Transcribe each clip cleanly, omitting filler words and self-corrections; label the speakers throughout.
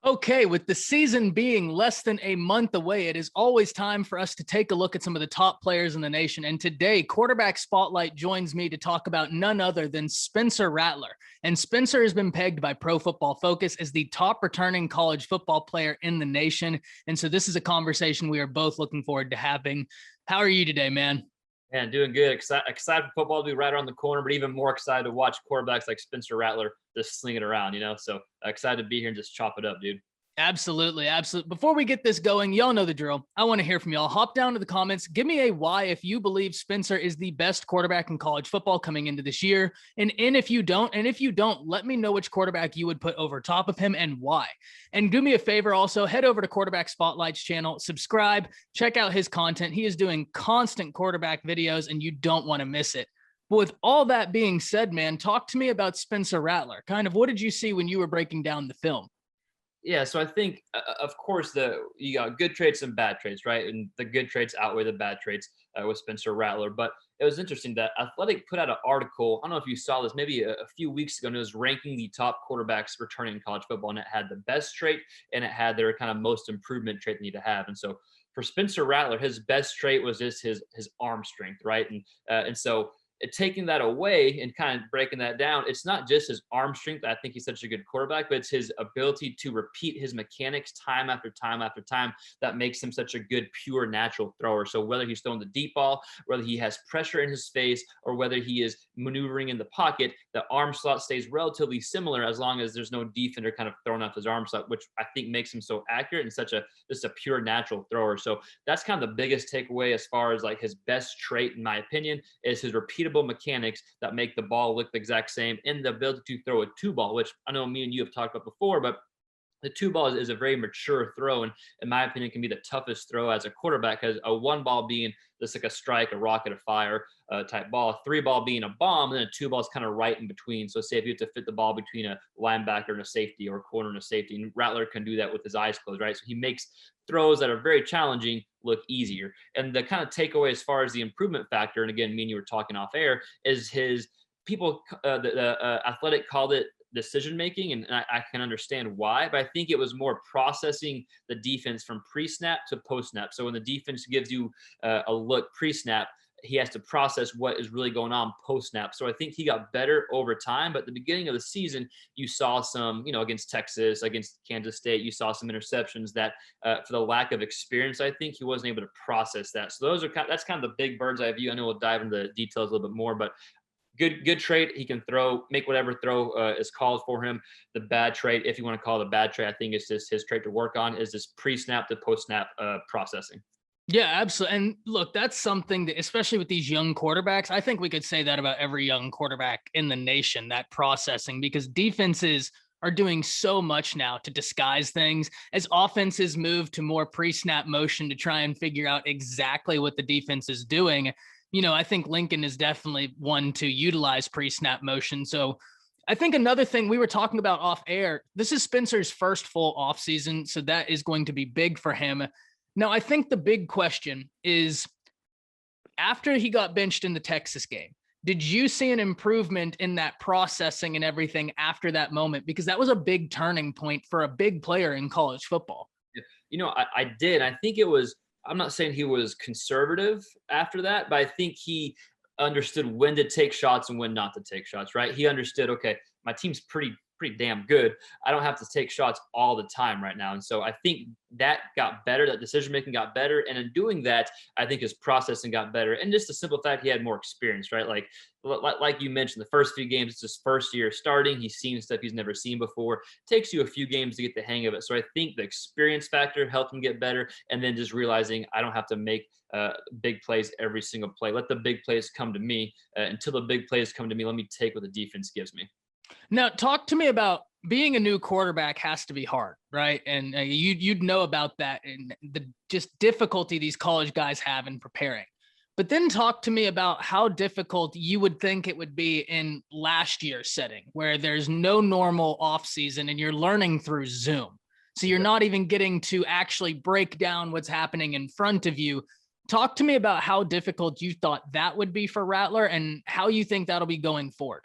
Speaker 1: Okay, with the season being less than a month away, it is always time for us to take a look at some of the top players in the nation. And today, Quarterback Spotlight joins me to talk about none other than Spencer Rattler. And Spencer has been pegged by Pro Football Focus as the top returning college football player in the nation. And so this is a conversation we are both looking forward to having. How are you today, man?
Speaker 2: Man, doing good. Excited for football to be right around the corner, but even more excited to watch quarterbacks like Spencer Rattler just sling it around. So excited to be here and just chop it up, dude.
Speaker 1: Absolutely. Absolutely. Before we get this going, y'all know the drill. I want to hear from y'all. Hop down to the comments. Give me a why if you believe Spencer is the best quarterback in college football coming into this year. And if you don't, let me know which quarterback you would put over top of him and why. And do me a favor also, head over to Quarterback Spotlight's channel, subscribe, check out his content. He is doing constant quarterback videos and you don't want to miss it. But with all that being said, man, talk to me about Spencer Rattler. Kind of what did you see when you were breaking down the film?
Speaker 2: Yeah, so I think, of course, you got good traits and bad traits, right? And the good traits outweigh the bad traits with Spencer Rattler. But it was interesting that Athletic put out an article. I don't know if you saw this, maybe a few weeks ago, and it was ranking the top quarterbacks returning in college football, and it had the best trait and it had their kind of most improvement trait they need to have. And so for Spencer Rattler, his best trait was just his arm strength, right? And so taking that away and kind of breaking that down, it's not just his arm strength. I think he's such a good quarterback, but it's his ability to repeat his mechanics time after time after time that makes him such a good, pure, natural thrower. So whether he's throwing the deep ball, whether he has pressure in his face, or whether he is maneuvering in the pocket, the arm slot stays relatively similar as long as there's no defender kind of throwing off his arm slot, which I think makes him so accurate and such just a pure natural thrower. So that's kind of the biggest takeaway as far as like his best trait, in my opinion, is his repeatable mechanics that make the ball look the exact same, and the ability to throw a two ball, which I know me and you have talked about before, but the two ball is a very mature throw, and in my opinion can be the toughest throw as a quarterback, because a one ball being just like a strike, a rocket, a fire type ball, a three ball being a bomb, and then a two ball is kind of right in between. So say if you have to fit the ball between a linebacker and a safety, or a corner and a safety, and Rattler can do that with his eyes closed, right? So he makes throws that are very challenging look easier. And the kind of takeaway as far as the improvement factor, and again, me and you were talking off air, is his people, the Athletic called it decision making, and I can understand why, but I think it was more processing the defense from pre-snap to post-snap. So when the defense gives you a look pre-snap, he has to process what is really going on post-snap. So I think he got better over time, but at the beginning of the season, you saw some, against Texas, against Kansas State, you saw some interceptions that for the lack of experience, I think he wasn't able to process that. So that's kind of the big bird's eye view. I know we'll dive into the details a little bit more, but good trait. He can make whatever throw is called for him. The bad trait, if you want to call it a bad trait, I think it's just his trait to work on, is this pre-snap to post-snap processing.
Speaker 1: Yeah, absolutely. And look, that's something that, especially with these young quarterbacks, I think we could say that about every young quarterback in the nation, that processing, because defenses are doing so much now to disguise things as offenses move to more pre-snap motion to try and figure out exactly what the defense is doing. I think Lincoln is definitely one to utilize pre-snap motion. So I think another thing we were talking about off air, this is Spencer's first full off season. So that is going to be big for him. Now, I think the big question is, after he got benched in the Texas game, did you see an improvement in that processing and everything after that moment? Because that was a big turning point for a big player in college football.
Speaker 2: I did. I think I'm not saying he was conservative after that, but I think he understood when to take shots and when not to take shots, right? He understood, okay, my team's pretty damn good. I don't have to take shots all the time right now. And so I think that got better, that decision-making got better. And in doing that, I think his processing got better. And just the simple fact he had more experience, right? Like you mentioned, the first few games, it's his first year starting. He's seen stuff he's never seen before. It takes you a few games to get the hang of it. So I think the experience factor helped him get better. And then just realizing I don't have to make big plays every single play. Let the big plays come to me. Until the big plays come to me, let me take what the defense gives me.
Speaker 1: Now, talk to me about being a new quarterback has to be hard, right? And you'd know about that and the just difficulty these college guys have in preparing. But then talk to me about how difficult you would think it would be in last year's setting, where there's no normal off season and you're learning through Zoom. So you're not even getting to actually break down what's happening in front of you. Talk to me about how difficult you thought that would be for Rattler and how you think that'll be going forward.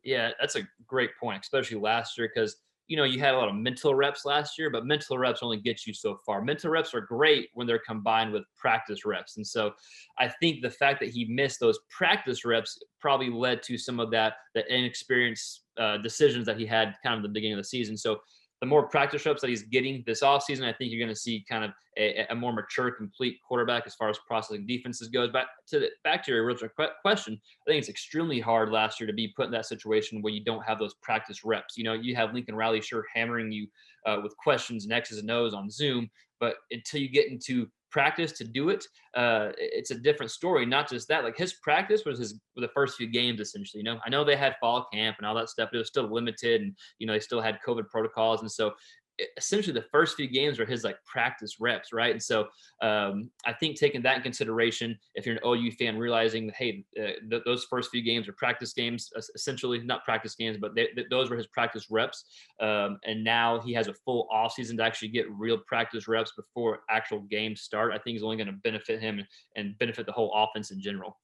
Speaker 2: Yeah, that's a great point, especially last year, because you had a lot of mental reps last year, but mental reps only get you so far. Mental reps are great when they're combined with practice reps. And so I think the fact that he missed those practice reps probably led to some of the inexperienced decisions that he had kind of at the beginning of the season. So the more practice reps that he's getting this offseason, I think you're going to see kind of a more mature, complete quarterback as far as processing defenses goes. Back to your original question, I think it's extremely hard last year to be put in that situation where you don't have those practice reps. You have Lincoln Riley sure hammering you with questions and X's and O's on Zoom, but until you get into practice to do it, it's a different story. Not just that, like his practice was the first few games essentially. I know they had fall camp and all that stuff, but it was still limited, and they still had COVID protocols, and so essentially the first few games are his like practice reps, right? And so I think taking that in consideration, if you're an OU fan, realizing that hey, those first few games are practice games, essentially not practice games, but those were his practice reps, and now he has a full off season to actually get real practice reps before actual games start. I think is only going to benefit him and benefit the whole offense in general.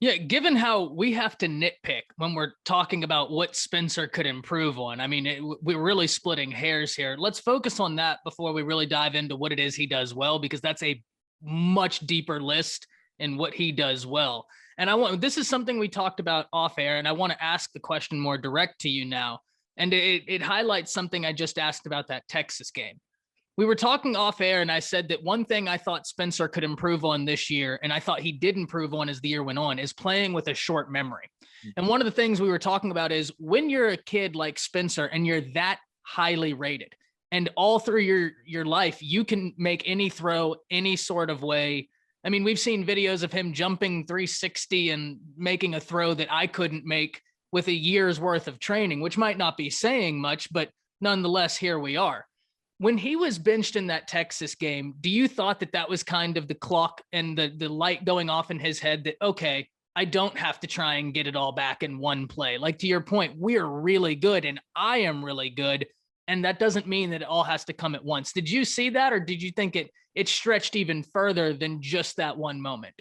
Speaker 1: Yeah, given how we have to nitpick when we're talking about what Spencer could improve on, I mean, we're really splitting hairs here. Let's focus on that before we really dive into what it is he does well, because that's a much deeper list in what he does well. And this is something we talked about off air, and I want to ask the question more direct to you now. And it highlights something I just asked about that Texas game. We were talking off air, and I said that one thing I thought Spencer could improve on this year, and I thought he did improve on as the year went on, is playing with a short memory. And one of the things we were talking about is when you're a kid like Spencer and you're that highly rated, and all through your life, you can make any throw any sort of way. I mean, we've seen videos of him jumping 360 and making a throw that I couldn't make with a year's worth of training, which might not be saying much, but nonetheless, here we are. When he was benched in that Texas game, do you thought that was kind of the clock and the light going off in his head that, okay, I don't have to try and get it all back in one play? Like, to your point, we're really good and I am really good. And that doesn't mean that it all has to come at once. Did you see that, or did you think it stretched even further than just that one moment?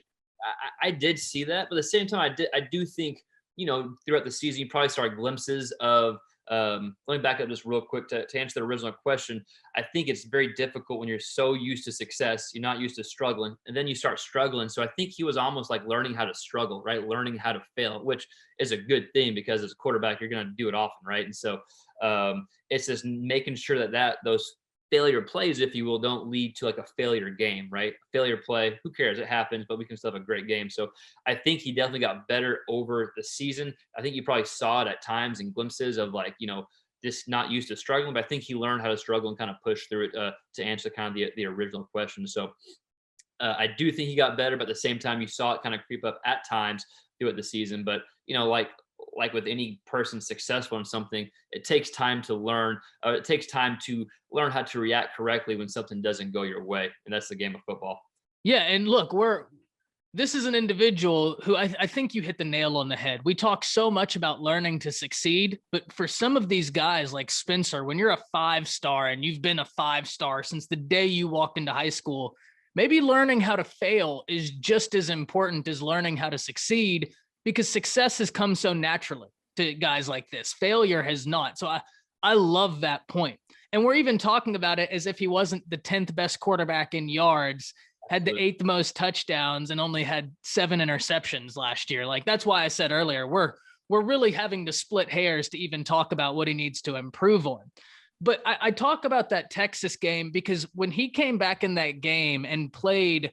Speaker 2: I did see that, but at the same time, I do think, throughout the season, you probably saw glimpses of, let me back up just real quick to answer the original question. I think it's very difficult when you're so used to success, you're not used to struggling, and then you start struggling. So I think he was almost like learning how to struggle, right? Learning how to fail, which is a good thing because as a quarterback, you're going to do it often, right? And so it's just making sure that those failure plays, if you will, don't lead to like a failure game, right? Failure play, who cares? It happens, but we can still have a great game. So I think he definitely got better over the season. I think you probably saw it at times in glimpses of like, just not used to struggling, but I think he learned how to struggle and kind of push through it to answer kind of the original question. So I do think he got better, but at the same time, you saw it kind of creep up at times throughout the season. But, like with any person successful in something, it takes time to learn. It takes time to learn how to react correctly when something doesn't go your way. And that's the game of football.
Speaker 1: Yeah. And look, this is an individual who I think you hit the nail on the head. We talk so much about learning to succeed, but for some of these guys like Spencer, when you're a 5-star and you've been a 5-star since the day you walked into high school, maybe learning how to fail is just as important as learning how to succeed, because success has come so naturally to guys like this. Failure has not. So I love that point. And we're even talking about it as if he wasn't the 10th best quarterback in yards, had the 8th most touchdowns, and only had 7 interceptions last year. Like, that's why I said earlier, we're really having to split hairs to even talk about what he needs to improve on. But I talk about that Texas game because when he came back in that game and played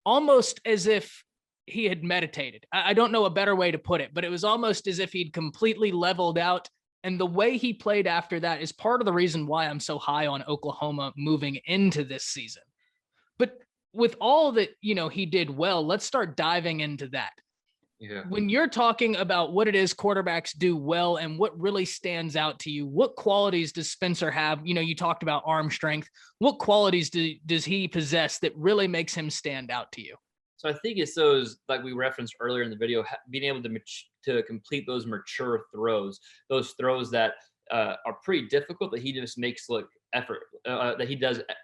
Speaker 1: almost as if he had meditated. I don't know a better way to put it, but it was almost as if he'd completely leveled out. And the way he played after that is part of the reason why I'm so high on Oklahoma moving into this season. But with all that, he did well, let's start diving into that.
Speaker 2: Yeah.
Speaker 1: When you're talking about what it is quarterbacks do well and what really stands out to you, what qualities does Spencer have? You talked about arm strength. What qualities does he possess that really makes him stand out to you?
Speaker 2: So I think it's those, like we referenced earlier in the video, being able to complete those mature throws, those throws that are pretty difficult that he just makes look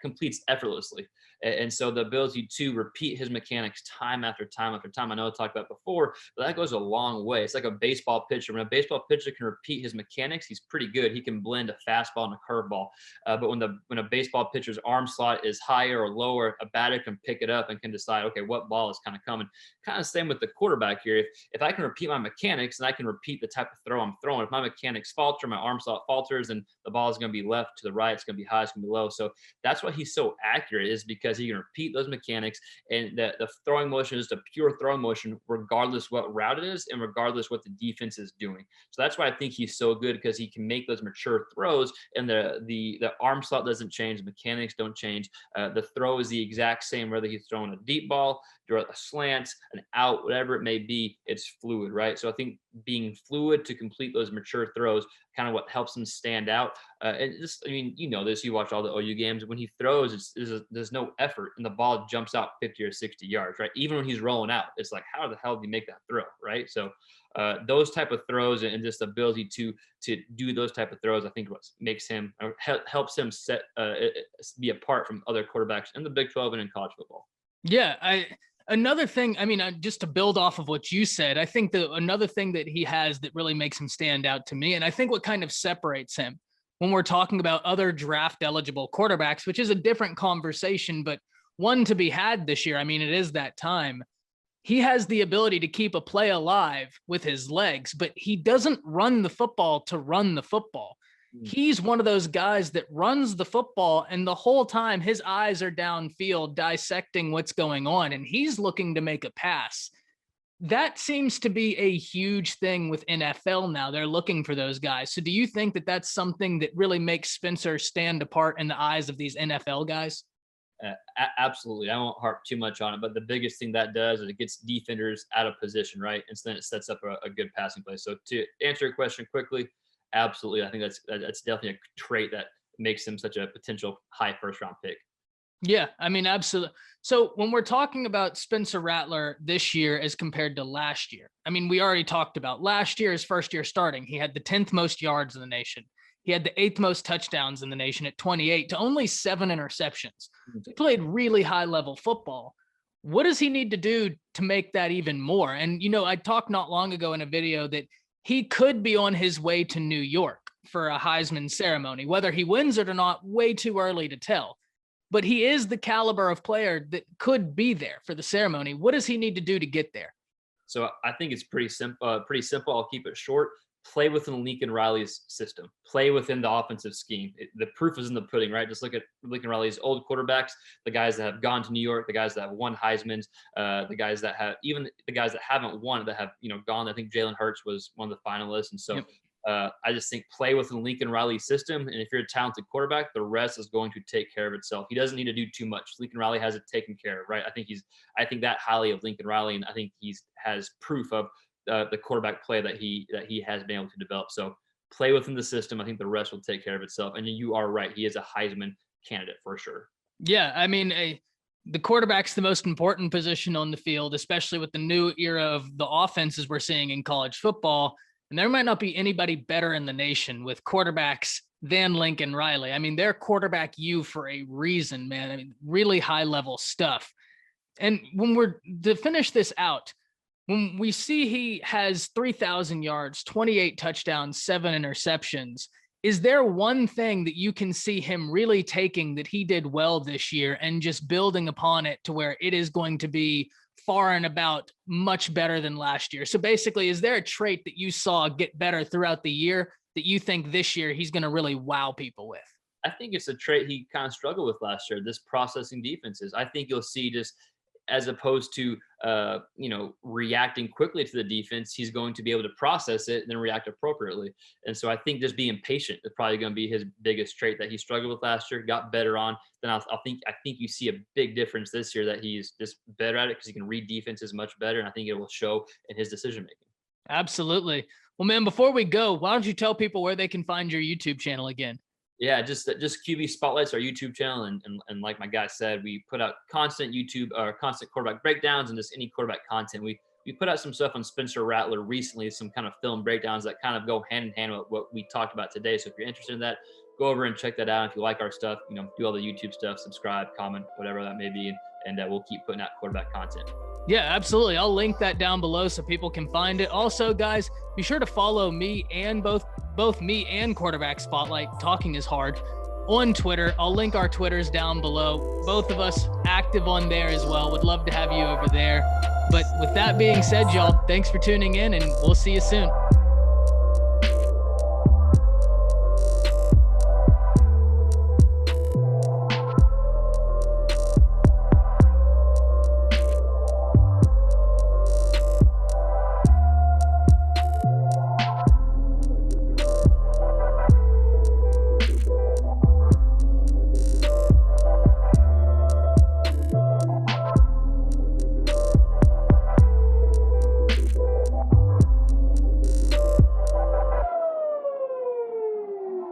Speaker 2: completes effortlessly. And so the ability to repeat his mechanics time after time after time, I know I talked about before, but that goes a long way. It's like a baseball pitcher. When a baseball pitcher can repeat his mechanics, he's pretty good. He can blend a fastball and a curveball. But when a baseball pitcher's arm slot is higher or lower, a batter can pick it up and can decide, okay, what ball is kind of coming. Kind of same with the quarterback here. If I can repeat my mechanics and I can repeat the type of throw I'm throwing, if my mechanics falter, my arm slot falters, and the ball is going to be left to the right, it's going to be high, it's going to be low. So that's why he's so accurate, is because he can repeat those mechanics, and the throwing motion is a pure throwing motion, regardless what route it is and regardless what the defense is doing. So that's why I think he's so good, because he can make those mature throws, and the arm slot doesn't change, the mechanics don't change. The throw is the exact same, whether he's throwing a deep ball, a slant, an out, whatever it may be, it's fluid, right? So I think being fluid to complete those mature throws, kind of what helps him stand out. And just, I mean, you know this, you watch all the OU games. When he throws, there's no effort, and the ball jumps out 50 or 60 yards, right? Even when he's rolling out, it's like, how the hell do you make that throw, right? So those type of throws and just the ability to do those type of throws, I think what makes him, helps him be apart from other quarterbacks in the Big 12 and in college football.
Speaker 1: Yeah, another thing, I mean, just to build off of what you said, I think another thing that he has that really makes him stand out to me, and I think what kind of separates him when we're talking about other draft eligible quarterbacks, which is a different conversation, but one to be had this year. I mean, it is that time. He has the ability to keep a play alive with his legs, but he doesn't run the football to run the football. He's one of those guys that runs the football, and the whole time his eyes are downfield dissecting what's going on, and he's looking to make a pass. That seems to be a huge thing with NFL now. They're looking for those guys. So do you think that that's something that really makes Spencer stand apart in the eyes of these NFL guys?
Speaker 2: Absolutely. I won't harp too much on it, but the biggest thing that does is it gets defenders out of position, right? And so then it sets up a good passing play. So to answer your question quickly, absolutely. I think that's definitely a trait that makes him such a potential high first round pick.
Speaker 1: Yeah, I mean, absolutely. So when we're talking about Spencer Rattler this year as compared to last year, I mean, we already talked about last year, his first year starting. He had the 10th most yards in the nation. He had the 8th most touchdowns in the nation at 28 to only 7 interceptions. He played really high level football. What does he need to do to make that even more? And, you know, I talked not long ago in a video that he could be on his way to New York for a Heisman ceremony. Whether he wins it or not, way too early to tell. But he is the caliber of player that could be there for the ceremony. What does he need to do to get there?
Speaker 2: So I think it's pretty simple. I'll keep it short. Play within Lincoln Riley's system. Play within the offensive scheme. The proof is in the pudding, right? Just look at Lincoln Riley's old quarterbacks, the guys that have gone to New York, the guys that have won Heisman's, the guys that have, even the guys that haven't won, that have, you know, gone. I think Jalen Hurts was one of the finalists. And so
Speaker 1: Yep.
Speaker 2: I just think play within Lincoln Riley's system. And if you're a talented quarterback, the rest is going to take care of itself. He doesn't need to do too much. Lincoln Riley has it taken care of, right? I think that highly of Lincoln Riley, and I think has proof of the quarterback play that he has been able to develop. So play within the system. I think the rest will take care of itself. And you are right. He is a Heisman candidate for sure.
Speaker 1: Yeah, I mean, the quarterback's the most important position on the field, especially with the new era of the offenses we're seeing in college football. And there might not be anybody better in the nation with quarterbacks than Lincoln Riley. I mean, they're quarterback U for a reason, man. I mean, really high level stuff. And when we're to finish this out, when we see he has 3,000 yards, 28 touchdowns, 7 interceptions, is there one thing that you can see him really taking that he did well this year and just building upon it to where it is going to be far and about much better than last year? So basically, is there a trait that you saw get better throughout the year that you think this year he's going to really wow people with?
Speaker 2: I think it's a trait he kind of struggled with last year, this processing defenses. I think you'll see, just as opposed to reacting quickly to the defense, he's going to be able to process it and then react appropriately. And so I think just being patient is probably going to be his biggest trait that he struggled with last year, got better on. Then I think you see a big difference this year, that he's just better at it because he can read defenses much better. And I think it will show in his decision making.
Speaker 1: Absolutely. Well, man, before we go, why don't you tell people where they can find your YouTube channel again?
Speaker 2: Yeah, just QB Spotlight's our YouTube channel, and like my guy said, we put out constant quarterback breakdowns and just any quarterback content. We put out some stuff on Spencer Rattler recently, some kind of film breakdowns that kind of go hand in hand with what we talked about today. So if you're interested in that, go over and check that out. If you like our stuff, do all the YouTube stuff, subscribe, comment, whatever that may be. And we'll keep putting out quarterback content.
Speaker 1: Yeah, absolutely. I'll link that down below so people can find it. Also, guys, be sure to follow me and both me and Quarterback Spotlight, Talking is Hard, on Twitter. I'll link our Twitters down below. Both of us active on there as well. Would love to have you over there. But with that being said, y'all, thanks for tuning in, and we'll see you soon.